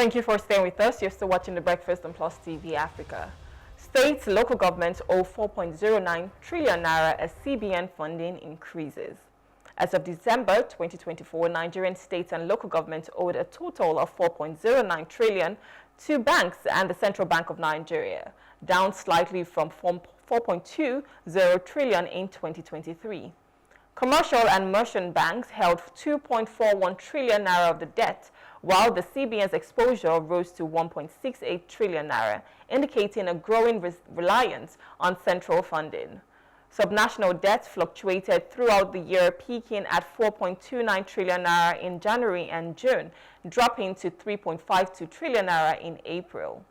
Thank you for staying with us. You're still watching The Breakfast on Plus TV Africa. States, local governments owe 4.09 trillion naira as CBN funding increases. As of December 2024, Nigerian states and local governments owed a total of 4.09 trillion to banks and the Central Bank of Nigeria, down slightly from 4.20 trillion in 2023. Commercial and merchant banks held 2.41 trillion naira of the debt, while the CBN's exposure rose to 1.68 trillion naira, indicating a growing reliance on central funding. Subnational debt fluctuated throughout the year, peaking at 4.29 trillion naira in January and June, dropping to 3.52 trillion naira in April.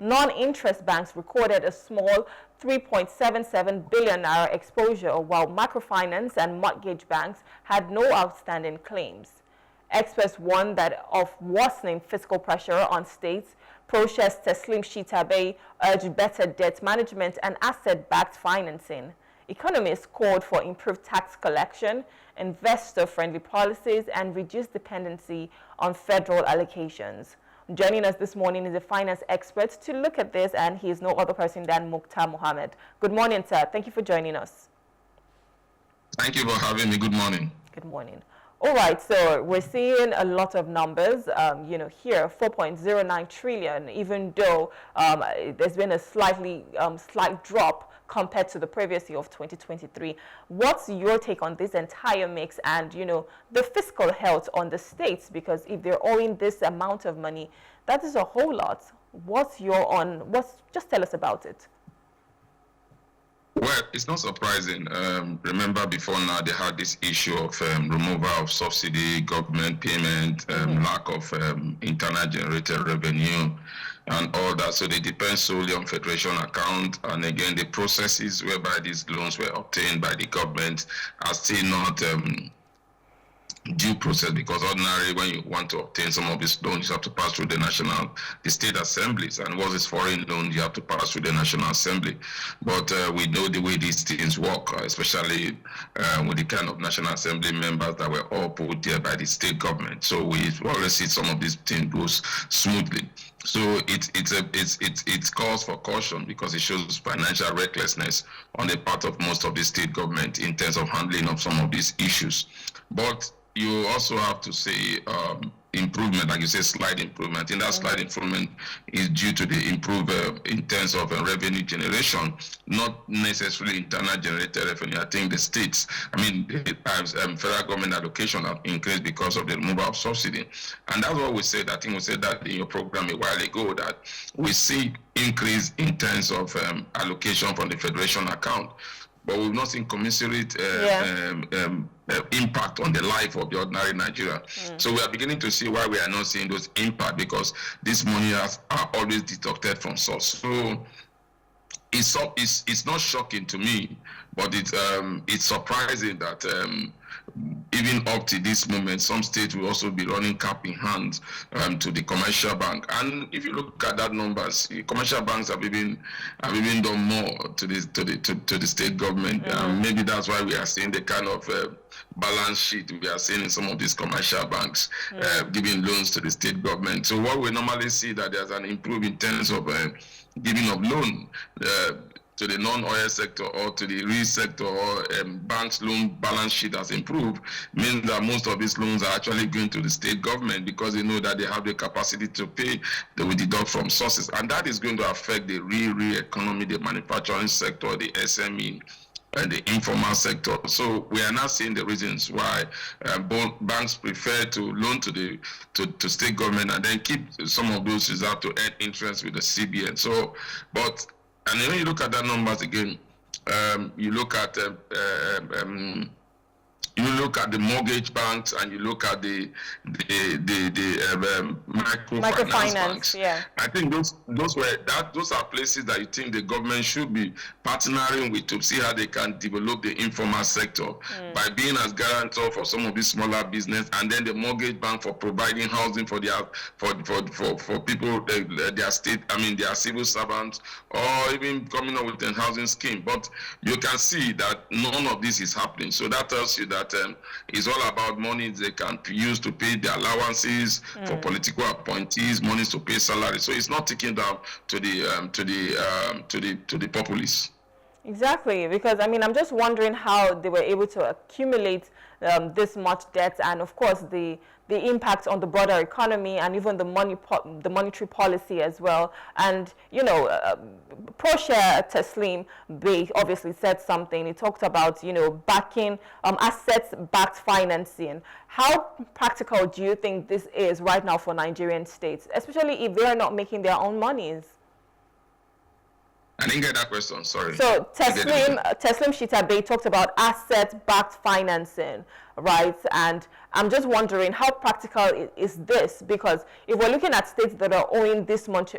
Non-interest banks recorded a small 3.77 billion naira exposure, while microfinance and mortgage banks had no outstanding claims. Experts warned that of worsening fiscal pressure on states. Pro-Chess Teslim Shitabe urged better debt management and asset-backed financing. Economists called for improved tax collection, investor-friendly policies, and reduced dependency on federal allocations. Joining us this morning is a finance expert to look at this, and he is no other person than Muktar Mohammed. Good morning, sir. Thank you for joining us. Thank you for having me. Good morning. Good morning. All right, so we're seeing a lot of numbers, here, 4.09 trillion, even though there's been a slight drop compared to the previous year of 2023. What's your take on this entire mix and, the fiscal health on the states? Because if they're owing this amount of money, that is a whole lot. Just tell us about it. Well, it's not surprising. Remember before now they had this issue of removal of subsidy, government payment, lack of internal generated revenue and all that. So they depend solely on federation account. And again, the processes whereby these loans were obtained by the government are still not due process, because ordinarily when you want to obtain some of these loans, you have to pass through the state assemblies, and once it's foreign loan, you have to pass through the National Assembly. But we know the way these things work, especially with the kind of National Assembly members that were all put there by the state government. So we always see some of these things goes smoothly. So it's cause for caution, because it shows financial recklessness on the part of most of the state government in terms of handling of some of these issues. But you also have to say improvement, like you say, slight improvement. And that slight improvement is due to the improvement in terms of revenue generation, not necessarily internal generated revenue. I think the states, federal government allocation have increased because of the removal of subsidy. And that's what we said. I think we said that in your program a while ago, that we see increase in terms of allocation from the federation account, but we've not seen commensurate impact on the life of the ordinary Nigerian. So we are beginning to see why we are not seeing those impact, because this money are always deducted from source. So it's not shocking to me, but it's surprising that even up to this moment, some states will also be running cap in hand to the commercial bank. And if you look at that numbers, commercial banks have even done more to the state government. Maybe that's why we are seeing the kind of balance sheet we are seeing in some of these commercial banks giving loans to the state government. So what we normally see, that there's an improvement in terms of giving of loan to the non-oil sector or to the real sector, or banks' loan balance sheet has improved, means that most of these loans are actually going to the state government, because they know that they have the capacity to pay. They will deduct from sources, and that is going to affect the real economy, the manufacturing sector, the SME, and the informal sector. So we are now seeing the reasons why banks prefer to loan to state government and then keep some of those reserves to earn interest with the CBN. So, and when you look at that numbers again, you look at the mortgage banks, and you look at the microfinance banks. Yeah. I think those are places that you think the government should be partnering with to see how they can develop the informal sector by being as guarantor for some of these smaller business, and then the mortgage bank for providing housing for people, their state, their civil servants, or even coming up with a housing scheme. But you can see that none of this is happening. So that tells you that that it's all about money they can use to pay their allowances for political appointees, monies to pay salaries. So it's not taken down to the populace. Exactly, because I mean, I'm just wondering how they were able to accumulate this much debt, and of course the impact on the broader economy and even the the monetary policy as well. And you know, Pro-Share Taslim Bey obviously said something. He talked about, you know, backing assets-backed financing. How practical do you think this is right now for Nigerian states, especially if they are not making their own monies? I didn't get that question, sorry. So Taslim Shita Bey talked about asset-backed financing, right? And I'm just wondering how practical is this? Because if we're looking at states that are owing this much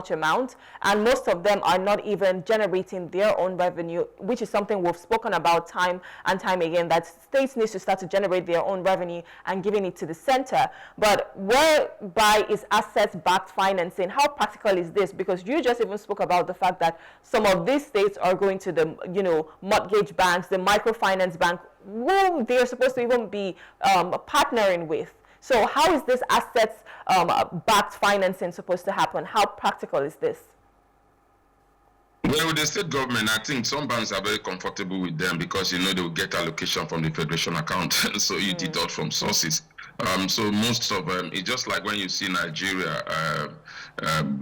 amount, and most of them are not even generating their own revenue, which is something we've spoken about time and time again, that states need to start to generate their own revenue and giving it to the center. But whereby is asset-backed financing? How practical is this? Because you just even spoke about the fact that some of these states are going to the, you know, mortgage banks, the microfinance bank, who they're supposed to even be partnering with. So how is this assets-backed financing supposed to happen? How practical is this? Well, with the state government, I think some banks are very comfortable with them because, you know, they will get allocation from the federation account. So you deduct from sources. So most of them, it's just like when you see Nigeria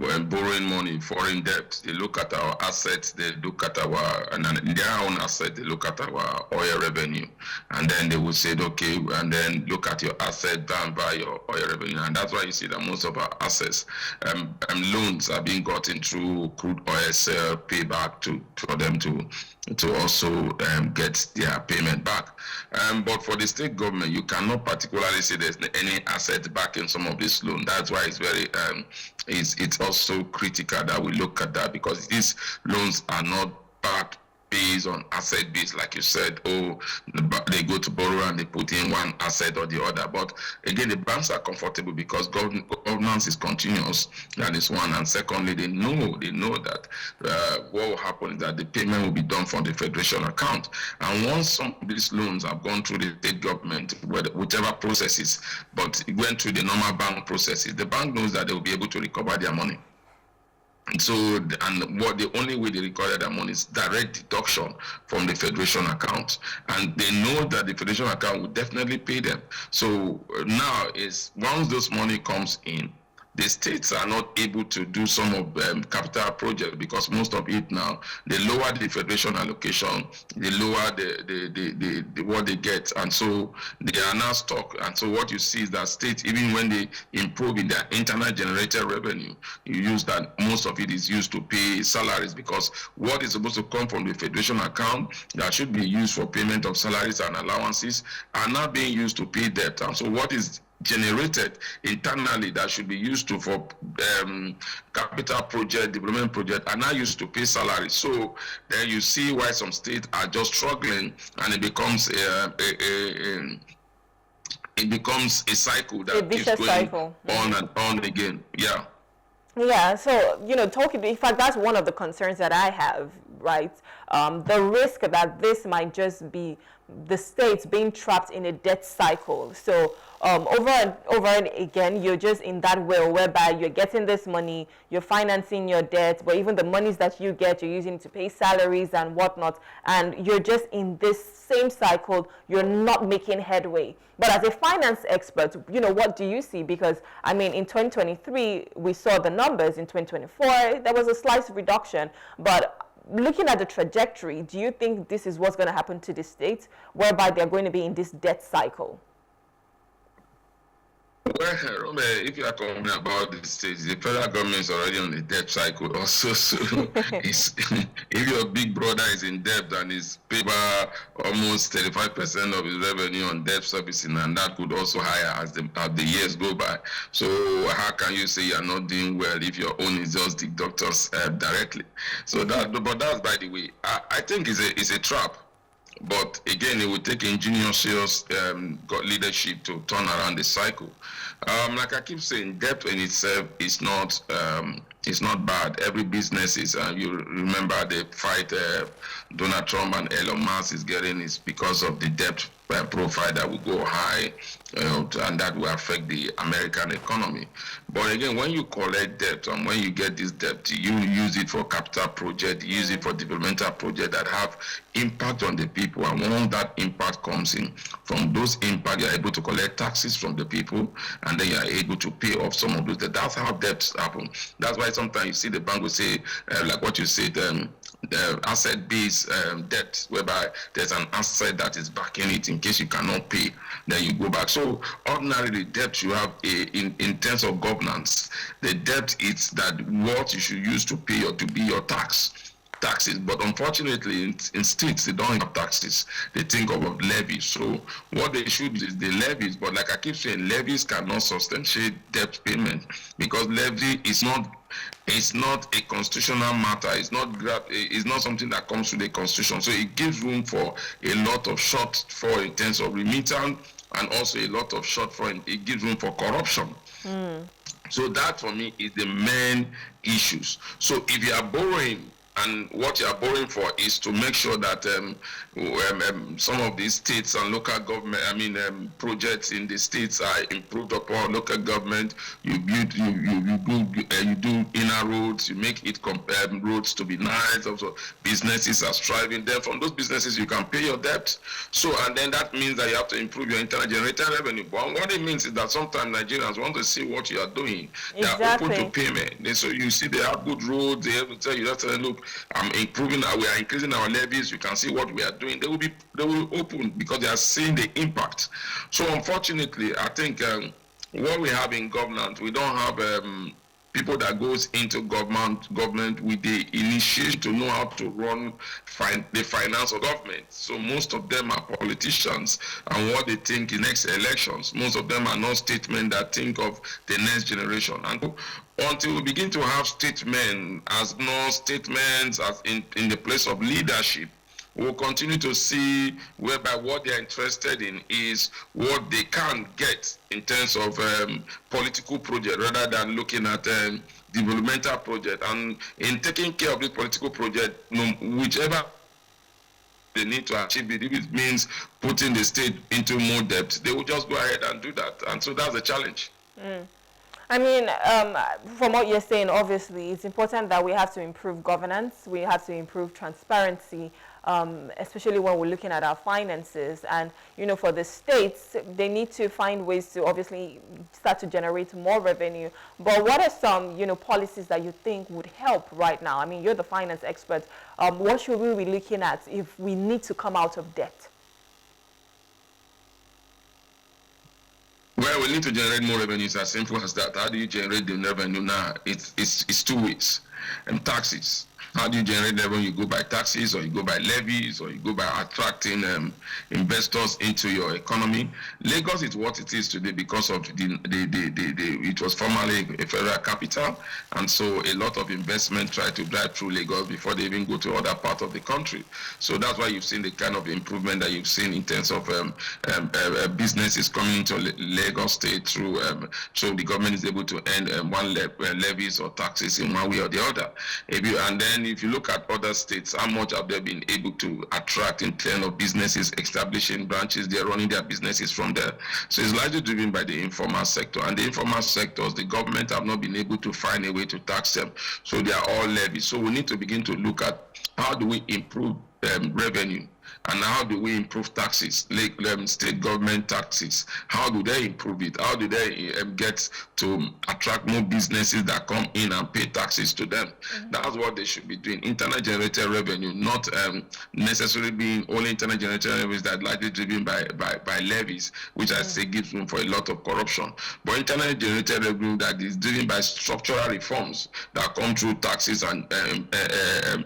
borrowing money, foreign debt, they look at our assets, they look at our, and their own assets, they look at our oil revenue. And then they will say, okay, and then look at your asset down by your oil revenue. And that's why you see that most of our assets, loans are being gotten through crude oil sale, payback for them to also get their payment back. But for the state government, you cannot particularly say there's any asset backing some of this loan. That's why it's very it's also critical that we look at that, because these loans are not backed based on asset base, like you said. Oh, they go to borrow and they put in one asset or the other. But again, the banks are comfortable because governance is continuous. That is one. And secondly, they know that what will happen is that the payment will be done from the federation account. And once some of these loans have gone through the state government, whichever processes, but it went through the normal bank processes, the bank knows that they will be able to recover their money. So, and what the only way they recover their money is direct deduction from the federation account, and they know that the federation account will definitely pay them. So now is once those money comes in, the states are not able to do some of capital projects because most of it now, they lower the federation allocation, they lower the what they get, and so they are now stuck. And so what you see is that states, even when they improve in their internal generated revenue, you use that most of it is used to pay salaries, because what is supposed to come from the federation account that should be used for payment of salaries and allowances are not being used to pay debt. And so what is generated internally that should be used for capital project, development project, are now used to pay salaries. So then you see why some states are just struggling, and it becomes a cycle that keeps going on and on again. Yeah. Yeah, so, you know, in fact, that's one of the concerns that I have, right? The risk that this might just be the states being trapped in a debt cycle. So over and again, you're just in that wheel whereby you're getting this money, you're financing your debt, but even the monies that you get, you're using to pay salaries and whatnot, and you're just in this same cycle, you're not making headway. But as a finance expert, you know, what do you see? Because, I mean, in 2023, we saw the numbers. In 2024, there was a slight reduction. But looking at the trajectory, do you think this is what's going to happen to the states, whereby they're going to be in this debt cycle? Well, Rume, if you are talking about the states, the federal government is already on the debt cycle also. So if your big brother is in debt and is paid by almost 35% of his revenue on debt servicing, and that could also higher as the years go by. So how can you say you're not doing well if your own is just deducted directly? So but that's by the way. I think it's a trap. But again, it will take ingenious leadership to turn around the cycle. Like I keep saying, debt in itself is not It's not bad. Every business is, you remember the fight Donald Trump and Elon Musk is getting is because of the debt profile that will go high, and that will affect the American economy. But again, when you collect debt and when you get this debt, you use it for capital project, use it for developmental project that have impact on the people. And when that impact comes in, from those impact, you're able to collect taxes from the people, and then you're able to pay off some of those debts. That's how debts happen. That's why sometimes you see the bank will say, like what you said, asset-based debt, whereby there's an asset that is backing it in case you cannot pay, then you go back. So ordinarily, debt you have in terms of governance, the debt is that what you should use to pay or to be your taxes. But unfortunately, in states, they don't have taxes. They think of levies. So what they should do is the levies. But like I keep saying, levies cannot substantiate debt payment, because levy is not, it's not a constitutional matter. It's not something that comes through the constitution. So it gives room for a lot of shortfall in terms of remittance, and also a lot of shortfall. It gives room for corruption. So that for me is the main issues. So if you are borrowing, and what you are borrowing for is to make sure that some of these states and local government, projects in the states are improved upon. Local government, you build, you do inner roads, you make it roads to be nice. Also, businesses are striving. Then from those businesses, you can pay your debt. So, and then that means that you have to improve your internal generated revenue. But what it means is that sometimes Nigerians want to see what you are doing. They are open to payment. And so you see they have good roads. They have to tell you that, look, I'm improving. We are increasing our levies. You can see what we are doing. They will open because they are seeing the impact. So unfortunately, I think what we have in government, we don't have people that goes into government with the initiation to know how to run the finance of government. So most of them are politicians, and what they think in next elections. Most of them are not statesmen that think of the next generation. And until we begin to have statesmen as non-statesmen as in the place of leadership, we'll continue to see whereby what they're interested in is what they can get in terms of political project, rather than looking at developmental project. And in taking care of this political project, whichever they need to achieve it, if it means putting the state into more debt, they will just go ahead and do that. And so that's the challenge. I mean, from what you're saying, obviously, it's important that we have to improve governance. We have to improve transparency, especially when we're looking at our finances. And, for the states, they need to find ways to obviously start to generate more revenue. But what are some, policies that you think would help right now? I mean, you're the finance expert. What should we be looking at if we need to come out of debt? Well, we need to generate more revenue. It's as simple as that. How do you generate the revenue now? It's two ways. And taxes. How do you generate revenue? You go by taxes, or you go by levies, or you go by attracting investors into your economy. Lagos is what it is today because of it was formerly a federal capital, and so a lot of investment try to drive through Lagos before they even go to other parts of the country. So that's why you've seen the kind of improvement that you've seen in terms of businesses coming into Lagos State through. So the government is able to earn levies or taxes in one way or the other. And then if you look at other states, how much have they been able to attract in terms of businesses establishing branches? They're running their businesses from there. So it's largely driven by the informal sector. And the informal sectors, the government have not been able to find a way to tax them. So they are all levies. So we need to begin to look at how do we improve revenue, and how do we improve taxes, like state government taxes? How do they improve it? How do they get to attract more businesses that come in and pay taxes to them? That's what they should be doing. Internal generated revenue, not necessarily being only internal generated revenues that are likely driven by levies, which I say gives room for a lot of corruption. But internal generated revenue that is driven by structural reforms that come through taxes and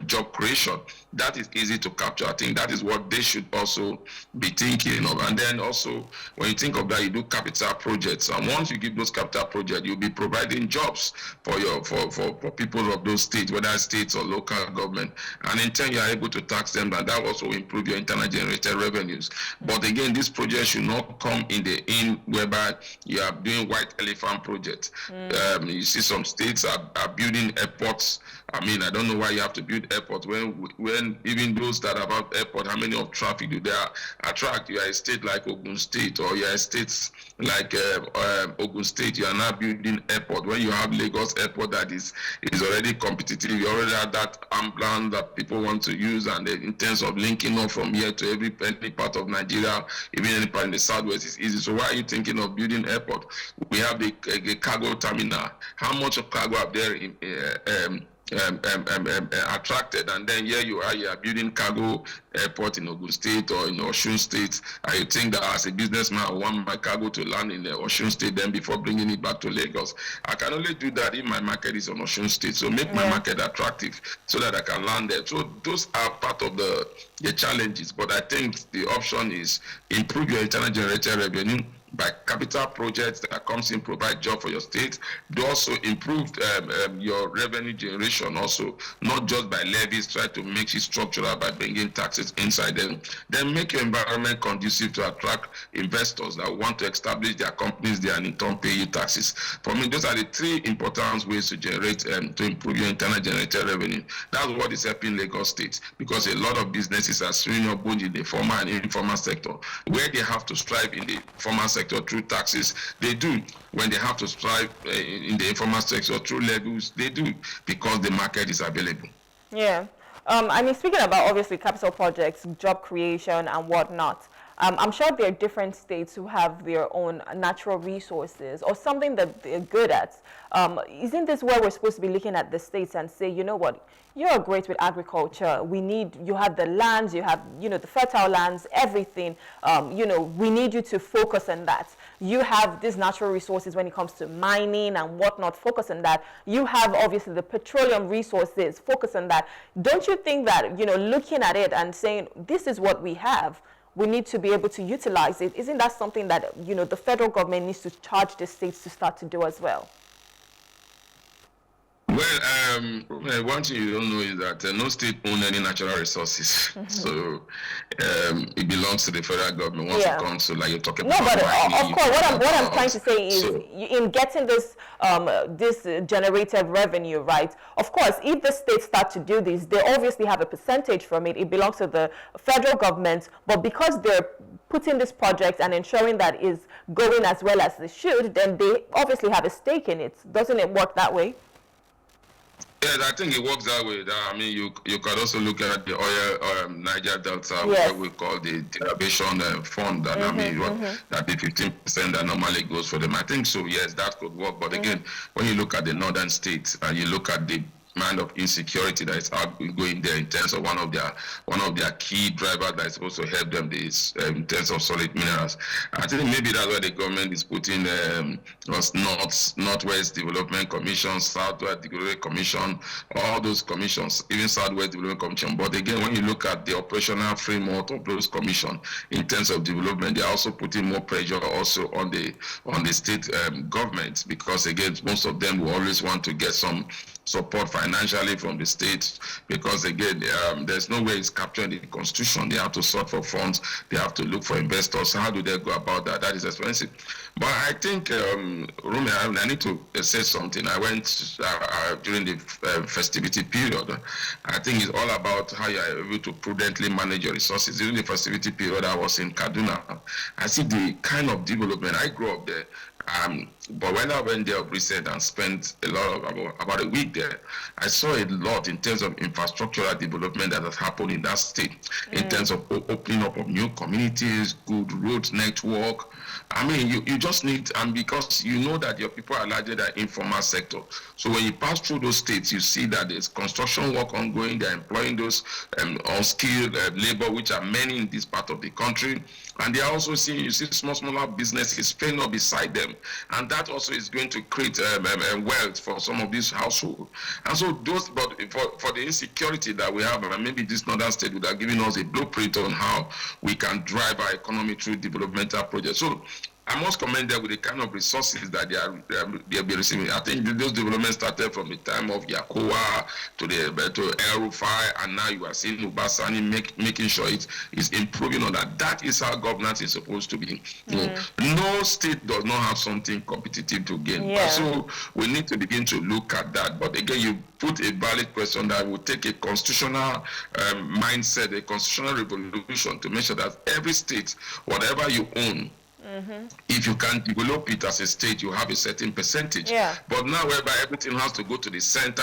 job creation, that is easy to to capture. I think that is what they should also be thinking of. And then also, when you think of that, you do capital projects. And once you give those capital projects, you'll be providing jobs for for people of those states, whether states or local government. And in turn, you are able to tax them, and that also improve your internal generated revenues. But again, this project should not come in whereby you are doing white elephant projects. You see some states are building airports. I mean, I don't know why you have to build airports when even those that have airport, how many of traffic do they attract? You are a state like Ogun State, or you are a state like Ogun State, you are now building airport. When you have Lagos airport that is already competitive, you already have that ambulance that people want to use, and in terms of linking up from here to every part of Nigeria, even any part in the southwest, is easy. So why are you thinking of building airport? We have the cargo terminal. How much of cargo up there attracted, and then here you are building cargo airport in Ogun State or in Osun State. I think that as a businessman, I want my cargo to land in Osun State then before bringing it back to Lagos. I can only do that if my market is on Osun State. So make my market attractive so that I can land there. So those are part of the challenges. But I think the option is improve your internal generated revenue by capital projects that comes in, provide job for your state. They also improve your revenue generation also, not just by levies, try to make it structural by bringing taxes inside them. Then make your environment conducive to attract investors that want to establish their companies there and in turn pay you taxes. For me, those are the three important ways to generate, to improve your internal generated revenue. That's what is helping Lagos State, because a lot of businesses are swinging up both in the formal and informal sector, where they have to strive in the formal sector through taxes, they do. When they have to strive in the informal sector through levies, they do, because the market is available. Yeah. I mean, speaking about obviously capital projects, job creation and whatnot, I'm sure there are different states who have their own natural resources or something that they're good at. Isn't this where we're supposed to be looking at the states and say, you know what, you're great with agriculture. You have the lands, you have, the fertile lands, everything. We need you to focus on that. You have these natural resources when it comes to mining and whatnot, focus on that. You have obviously the petroleum resources, focus on that. Don't you think that, looking at it and saying, this is what we have, we need to be able to utilize it? Isn't that something that, the federal government needs to charge the states to start to do as well? Well, one thing you don't know is that no state owns any natural resources. So it belongs to the federal government once it comes to, like, you're talking about. No, but of course, what I'm trying to say is, in getting this generated revenue, right? Of course, if the states start to do this, they obviously have a percentage from it. It belongs to the federal government, but because they're putting this project and ensuring that is going as well as they should, then they obviously have a stake in it. Doesn't it work that way? Yes, I think it works that way. I mean, you could also look at the oil Niger Delta, what we call the derivation fund, that that the 15% that normally goes for them. I think so. Yes, that could work. But again, when you look at the northern states and you look at the amount of insecurity that is going there in terms of one of their key drivers that is supposed to help them is in terms of solid minerals. I think maybe that's why the government is putting Northwest Development Commission, Southwest Development Commission, all those commissions, even Southwest Development Commission. But again, when you look at the operational framework of those commissions in terms of development, they are also putting more pressure also on the state governments, because again, most of them will always want to get some support financially from the state, because again, there's no way it's captured in the constitution. They have to sort for funds, they have to look for investors. How do they go about that? That is expensive. But I think, Rume, I need to say something. I went during the festivity period. I think it's all about how you are able to prudently manage your resources. During the festivity period, I was in Kaduna. I see the kind of development. I grew up there. But when I went there recent and spent about a week there, I saw a lot in terms of infrastructural development that has happened in that state, in terms of opening up of new communities, good roads network. I mean, you just need, and because you know that your people are largely the informal sector. So when you pass through those states, you see that there's construction work ongoing. They're employing those unskilled labor, which are many in this part of the country. And they are also seeing, you see smaller businesses springing up beside them. And that also is going to create wealth for some of these households. And so those, but for the insecurity that we have, and maybe this northern state would have given us a blueprint on how we can drive our economy through developmental projects. So I must commend them with the kind of resources that they'll be receiving. I think those developments started from the time of Yakowa to El Rufai, and now you are seeing Ubasani making sure it is improving on that. That is how governance is supposed to be. No state does not have something competitive to gain. Yeah. So we need to begin to look at that. But again, you put a valid question that will take a constitutional mindset, a constitutional revolution to make sure that every state, whatever you own, if you can develop it as a state, you have a certain percentage. Yeah. But now, whereby everything has to go to the center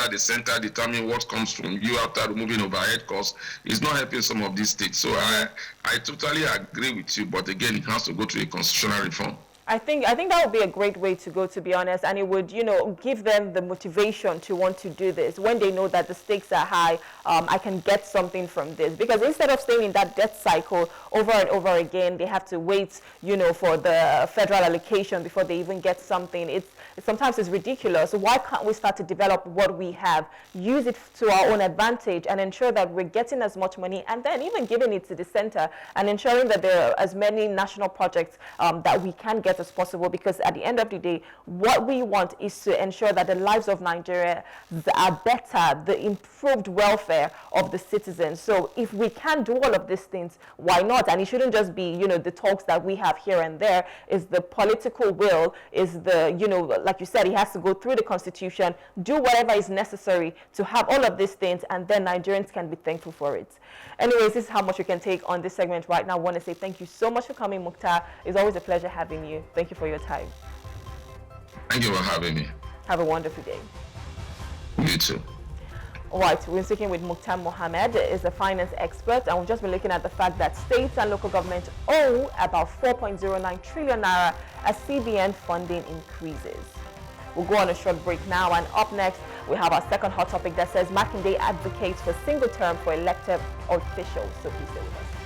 determine what comes from you after removing overhead costs, is not helping some of these states. So I totally agree with you, but again, it has to go to a constitutional reform. I think that would be a great way to go, to be honest, and it would, give them the motivation to want to do this when they know that the stakes are high. I can get something from this, because instead of staying in that debt cycle over and over again, they have to wait, for the federal allocation before they even get something. Sometimes it's ridiculous. So why can't we start to develop what we have, use it to our own advantage, and ensure that we're getting as much money, and then even giving it to the center, and ensuring that there are as many national projects that we can get as possible, because at the end of the day, what we want is to ensure that the lives of Nigeria are better, the improved welfare of the citizens. So if we can do all of these things, why not? And it shouldn't just be, the talks that we have here and there. Is the political will, is the, like you said, it has to go through the constitution, do whatever is necessary to have all of these things, and then Nigerians can be thankful for it. Anyways, this is how much we can take on this segment right now. I want to say thank you so much for coming, Muktar. It's always a pleasure having you. Thank you for your time. Thank you for having me. Have a wonderful day. You too. All right, we're speaking with Muktar Mohammed, is a finance expert, and we've just been looking at the fact that states and local governments owe about 4.09 trillion naira as CBN funding increases. We'll go on a short break now, and up next, we have our second hot topic that says Makinde advocates for single term for elected officials. So please stay with us.